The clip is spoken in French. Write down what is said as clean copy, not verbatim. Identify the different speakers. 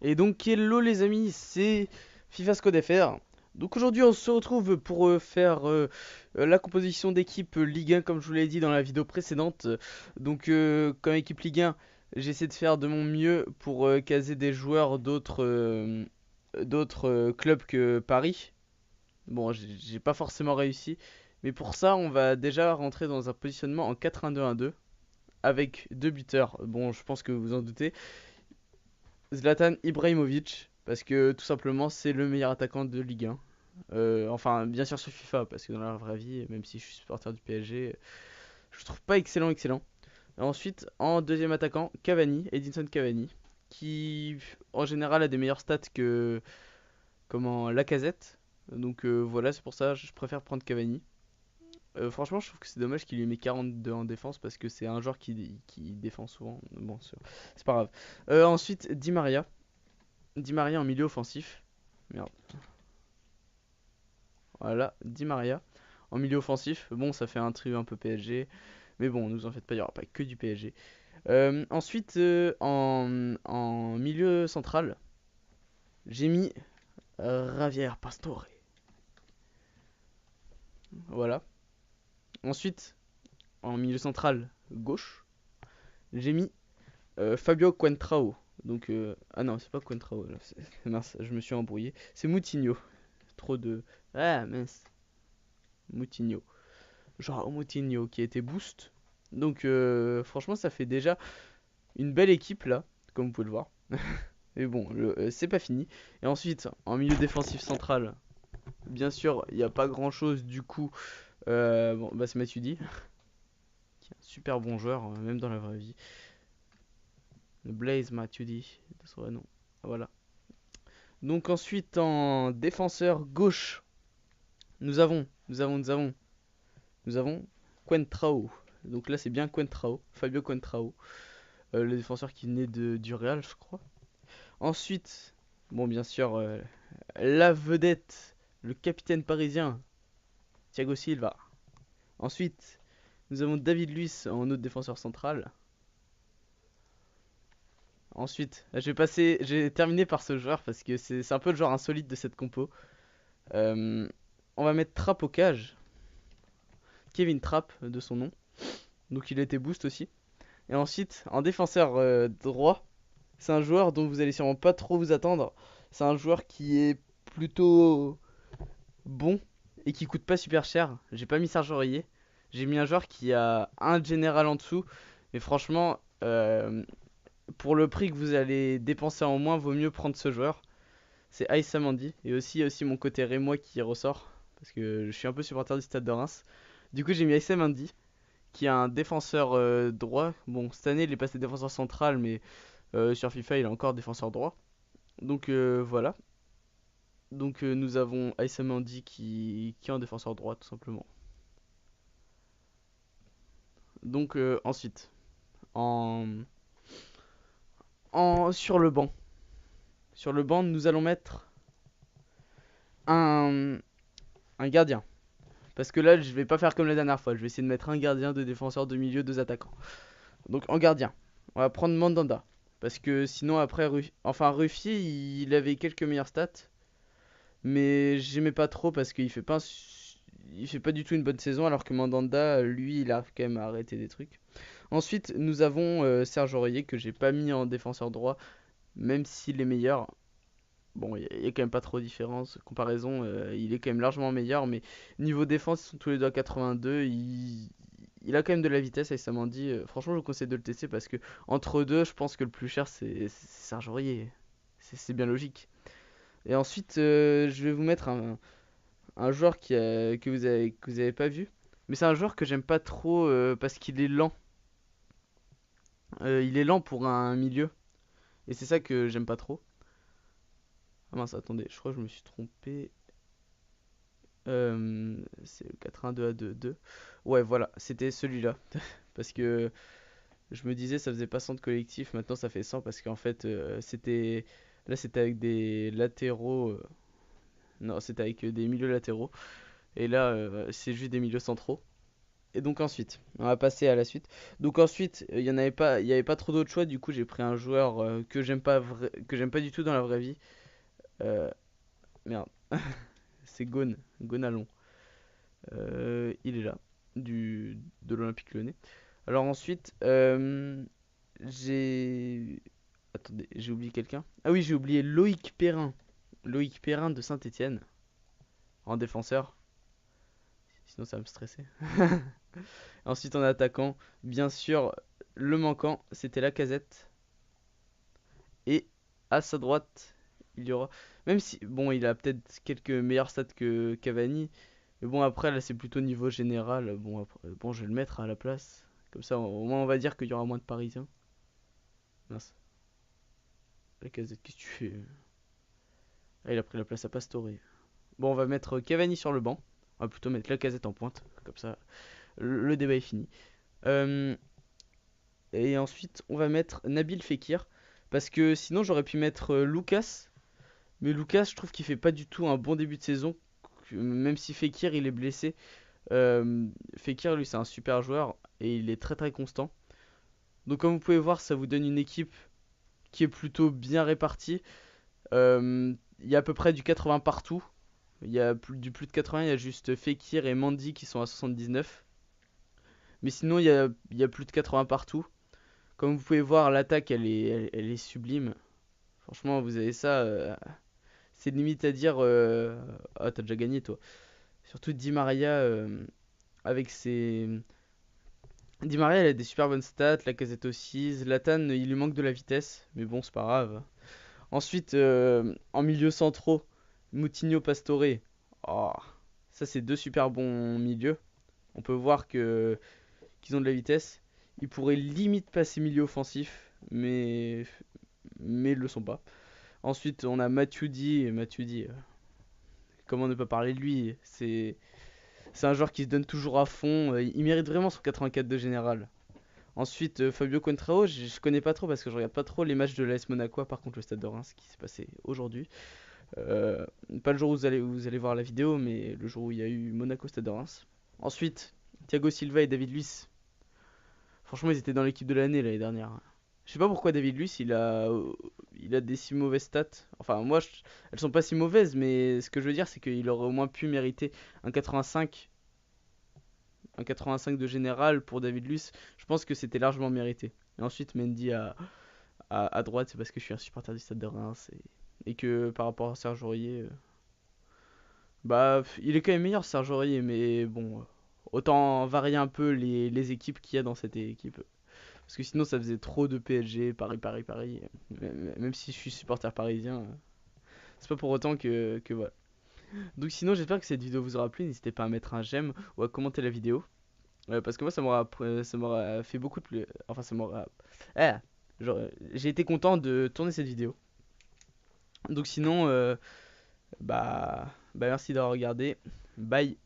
Speaker 1: Et donc hello les amis, c'est FIFA Squad FR. Donc aujourd'hui on se retrouve pour faire la composition d'équipe Ligue 1 comme je vous l'ai dit dans la vidéo précédente. Donc comme équipe Ligue 1, j'essaie de faire de mon mieux pour caser des joueurs d'autres clubs que Paris. Bon, j'ai pas forcément réussi, mais pour ça on va déjà rentrer dans un positionnement en 4-1-2-1-2 avec deux buteurs. Bon, je pense que vous en doutez. Zlatan Ibrahimovic, parce que tout simplement c'est le meilleur attaquant de Ligue 1. Enfin, bien sûr sur FIFA, parce que dans la vraie vie, même si je suis supporter du PSG, je le trouve pas excellent. Et ensuite, en deuxième attaquant, Cavani, Edinson Cavani, qui en général a des meilleures stats que Lacazette. Donc voilà, c'est pour ça que je préfère prendre Cavani. Franchement, je trouve que c'est dommage qu'il lui met 42 en défense parce que c'est un joueur qui défend souvent. Bon, c'est pas grave. Ensuite, Di Maria en milieu offensif. Merde. Voilà, Di Maria en milieu offensif. Bon, ça fait un trio un peu PSG. Mais bon, ne vous en faites pas, il n'y aura pas que du PSG. Ensuite, en milieu central, j'ai mis Javier Pastore. Voilà. Ensuite, en milieu central gauche, j'ai mis Fabio Quentrao. Donc, ah non, c'est pas Quentrao. Mince, je me suis embrouillé. C'est Moutinho. Trop de. Ah, mince. Moutinho. Genre Moutinho qui a été boost. Donc franchement ça fait déjà une belle équipe là, comme vous pouvez le voir. Mais bon, c'est pas fini. Et ensuite, en milieu défensif central, bien sûr, il n'y a pas grand chose du coup. Bon, bah c'est Matuidi, qui est un super bon joueur, même dans la vraie vie. Le Blaise Matuidi, de son vrai nom. Voilà. Donc ensuite, en défenseur gauche, nous avons Quentrao. Donc là, c'est bien Quentrao, Fabio Quentrao. Le défenseur qui naît du Real, je crois. Ensuite, bon, bien sûr, la vedette, le capitaine parisien, Thiago Silva. Ensuite, nous avons David Luiz en autre défenseur central. Ensuite, j'ai terminé par ce joueur parce que c'est un peu le genre insolite de cette compo. Euh, on va mettre Trapp au cage, Kevin Trapp de son nom. Donc il a été boost aussi. Et ensuite, en défenseur droit, c'est un joueur dont vous allez sûrement pas trop vous attendre. C'est un joueur qui est plutôt bon et qui coûte pas super cher. J'ai pas mis Serge Aurier. J'ai mis un joueur qui a un général en dessous. Mais franchement, pour le prix que vous allez dépenser en moins, vaut mieux prendre ce joueur. C'est Aïssa Mandi. Et aussi, il y a aussi mon côté rémois qui ressort. Parce que je suis un peu supporter du stade de Reims. Du coup, j'ai mis Aïssa Mandi, qui est un défenseur droit. Bon, cette année, il est passé défenseur central, mais sur FIFA, il est encore défenseur droit. Donc voilà. Donc nous avons Aïssa Mandi qui est un défenseur droit, tout simplement. Donc ensuite, en, sur le banc. Sur le banc, nous allons mettre un, un gardien. Parce que là, je vais pas faire comme la dernière fois. Je vais essayer de mettre un gardien, deux défenseurs, deux milieux, deux attaquants. Donc en gardien, on va prendre Mandanda. Parce que sinon, après, Ruffier, il avait quelques meilleures stats. Mais j'aimais pas trop parce qu'il fait pas, il fait pas du tout une bonne saison. Alors que Mandanda, lui, il a quand même arrêté des trucs. Ensuite, nous avons Serge Aurier que j'ai pas mis en défenseur droit, même s'il est meilleur. Bon, il y a quand même pas trop de différence. Comparaison, il est quand même largement meilleur, mais niveau défense, ils sont tous les deux à 82. Il a quand même de la vitesse, et ça m'en dit. Franchement, je vous conseille de le tester parce que entre deux, je pense que le plus cher, c'est Serge Aurier. C'est bien logique. Et ensuite, je vais vous mettre un joueur que vous avez pas vu. Mais c'est un joueur que j'aime pas trop parce qu'il est lent. Il est lent pour un milieu. Et c'est ça que j'aime pas trop. Ah mince, attendez, je crois que je me suis trompé. C'est le 82 à 2. Ouais, voilà, c'était celui-là. Parce que je me disais ça faisait pas 100 de collectif, maintenant ça fait 100 parce qu'en fait c'était. Là c'était avec des latéraux. Non, c'était avec des milieux latéraux. Et là c'est juste des milieux centraux. Et donc ensuite, on va passer à la suite. Donc ensuite, il y avait pas trop d'autres choix. Du coup, j'ai pris un joueur que j'aime pas du tout dans la vraie vie. Euh, Merde, c'est Gonalon. Il est là, de l'Olympique Lyonnais. Alors ensuite, j'ai... Attendez, j'ai oublié quelqu'un. Ah oui, j'ai oublié Loïc Perrin. Loïc Perrin de Saint-Étienne, en défenseur. Sinon, ça va me stresser. Ensuite, en attaquant, bien sûr, le manquant, c'était Lacazette. Et à sa droite, il y aura. Même si, bon, il a peut-être quelques meilleurs stats que Cavani. Mais bon, après, là, c'est plutôt niveau général. Bon, je vais le mettre à la place. Comme ça, au moins, on va dire qu'il y aura moins de Parisiens. Mince. Lacazette, qu'est-ce que tu fais? Ah, il a pris la place à Pastore. Bon, on va mettre Cavani sur le banc. On va plutôt mettre Lacazette en pointe. Comme ça, le débat est fini. Euh, et ensuite, on va mettre Nabil Fekir. Parce que sinon, j'aurais pu mettre Lucas. Mais Lucas, je trouve qu'il fait pas du tout un bon début de saison. Même si Fekir, il est blessé. Fekir, lui, c'est un super joueur. Et il est très très constant. Donc, comme vous pouvez voir, ça vous donne une équipe qui est plutôt bien répartie. Il y a à peu près du 80 partout. Il y a du plus de 80. Il y a juste Fekir et Mandy qui sont à 79. Mais sinon, il y a plus de 80 partout. Comme vous pouvez voir, l'attaque, elle est sublime. Franchement, vous avez ça. C'est limite à dire. Ah, t'as déjà gagné, toi. Surtout Di Maria avec ses. Di Maria, elle a des super bonnes stats. Lacazette aussi. Zlatan, il lui manque de la vitesse. Mais bon, c'est pas grave. Ensuite, en milieu centraux, Moutinho Pastore. Oh, ça, c'est deux super bons milieux. On peut voir que qu'ils ont de la vitesse. Ils pourraient limite passer milieu offensif, mais ils le sont pas. Ensuite, on a Matuidi. Et Matuidi, comment ne pas parler de lui? C'est un joueur qui se donne toujours à fond. Il mérite vraiment son 84 de général. Ensuite, Fabio Contrao, je connais pas trop parce que je regarde pas trop les matchs de l'AS Monaco, par contre le Stade de Reims qui s'est passé aujourd'hui. Euh, Pas le jour où vous allez voir la vidéo, mais le jour où il y a eu Monaco Stade de Reims. Ensuite, Thiago Silva et David Luiz. Franchement, ils étaient dans l'équipe de l'année l'année dernière. Je sais pas pourquoi David Luiz il a des si mauvaises stats. Enfin, elles sont pas si mauvaises, mais ce que je veux dire, c'est qu'il aurait au moins pu mériter un 85, un 85 de général pour David Luiz. Je pense que c'était largement mérité. Et ensuite, Mendy à droite, c'est parce que je suis un supporter du Stade de Reims et que par rapport à Serge Aurier, il est quand même meilleur Serge Aurier, mais bon, autant varier un peu les équipes qu'il y a dans cette équipe. Parce que sinon, ça faisait trop de PSG, Paris, Paris, Paris. Même si je suis supporter parisien, c'est pas pour autant que voilà. Donc sinon, j'espère que cette vidéo vous aura plu. N'hésitez pas à mettre un j'aime ou à commenter la vidéo. Parce que moi, ça m'aura fait beaucoup de plus. Enfin, ça m'aura. Ah, j'ai été content de tourner cette vidéo. Donc sinon, bah merci d'avoir regardé. Bye.